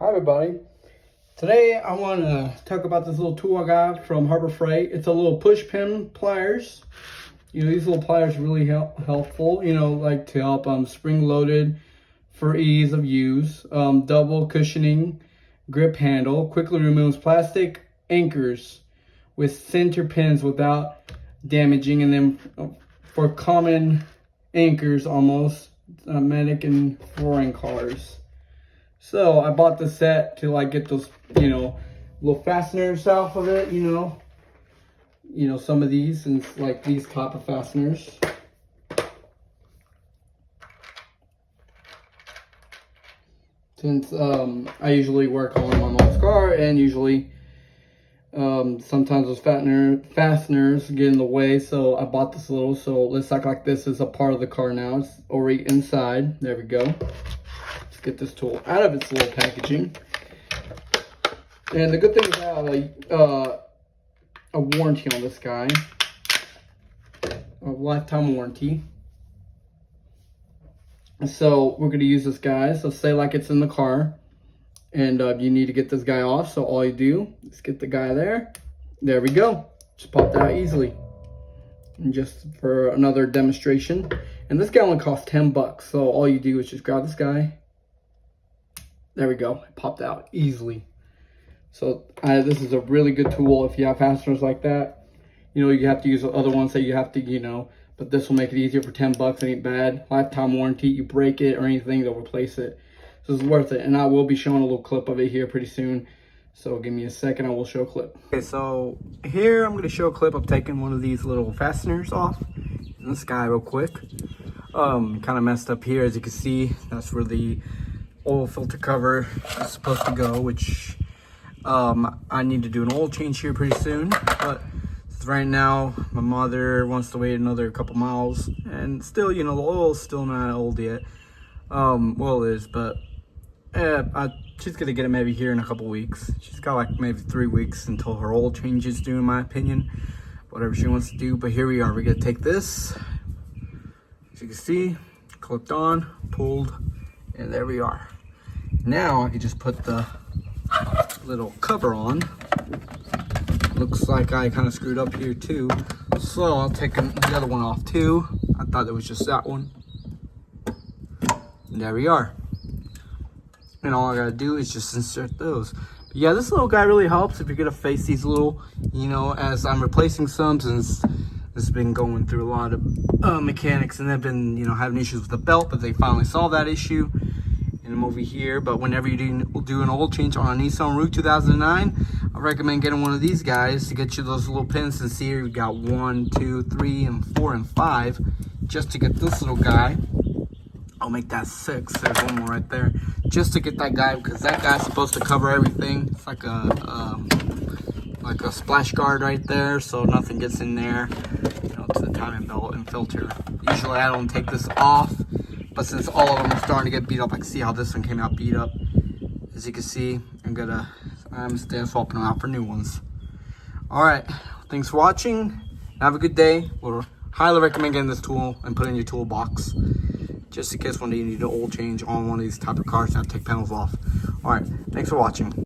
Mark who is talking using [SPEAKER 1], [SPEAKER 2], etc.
[SPEAKER 1] Hi everybody. Today I want to talk about this little tool I got from Harbor Freight. It's a little push pin pliers. You know, these little pliers are really helpful, you know, like to help spring loaded for ease of use. Double cushioning grip handle, quickly removes plastic anchors with center pins without damaging, and then for common anchors almost, medic and foreign cars. So I bought the set to like get those, you know, little fasteners off of it, you know, some of these, and like these type of fasteners. Since I usually work on my mom's car, and usually sometimes those fasteners get in the way, so I bought this little, so let's act like this is a part of the car now. It's already inside. There we go. Get this tool out of its little packaging. And the good thing is I have a warranty on this guy, a lifetime warranty. So we're going to use this guy. So say like it's in the car and you need to get this guy off, so all you do is get the guy there. There we go. Just pop that out easily. And just for another demonstration, and this guy only costs 10 bucks, so all you do is just grab this guy. There we go. It popped out easily. So this is a really good tool if you have fasteners like that. You know, you have to use the other ones that you have to, you know, but this will make it easier for 10 bucks. It ain't bad. Lifetime warranty. You break it or anything, they'll replace it. So it's worth it. And I will be showing a little clip of it here pretty soon. So give me a second, I will show a clip. Okay, so here I'm going to show a clip of taking one of these little fasteners off. And this guy real quick. Kind of messed up here, as you can see. That's where the oil filter cover is supposed to go, which I need to do an oil change here pretty soon, but right now my mother wants to wait another couple miles, and still, you know, the oil's still not old yet. Well, it is, but she's gonna get it maybe here in a couple weeks. She's got like maybe 3 weeks until her oil change is due, in my opinion, whatever she wants to do. But here we are. We're gonna take this, as you can see, clipped on, pulled, and there we are. Now I can just put the little cover on. Looks like I kind of screwed up here too, so I'll take the other one off too. I thought it was just that one. And there we are. And all I gotta do is just insert those. But yeah, this little guy really helps if you're gonna face these little, you know, as I'm replacing some, since this has been going through a lot of mechanics, and they've been, you know, having issues with the belt, but they finally solved that issue. And I'm over here. But whenever you do an oil change on a Nissan Rogue 2009, I recommend getting one of these guys to get you those little pins. And see here, we got 1, 2, 3, and 4, and 5, just to get this little guy. I'll make that 6. There's one more right there, just to get that guy, because that guy's supposed to cover everything. It's like a splash guard right there, so nothing gets in there, you know, to the timing belt and filter. Usually I don't take this off, but since all of them are starting to get beat up, I can see how this one came out beat up. As you can see, I'm still swapping them out for new ones. All right, thanks for watching. Have a good day. We'll highly recommend getting this tool and put it in your toolbox, just in case one day you need an oil change on one of these type of cars and have to take panels off. All right, thanks for watching.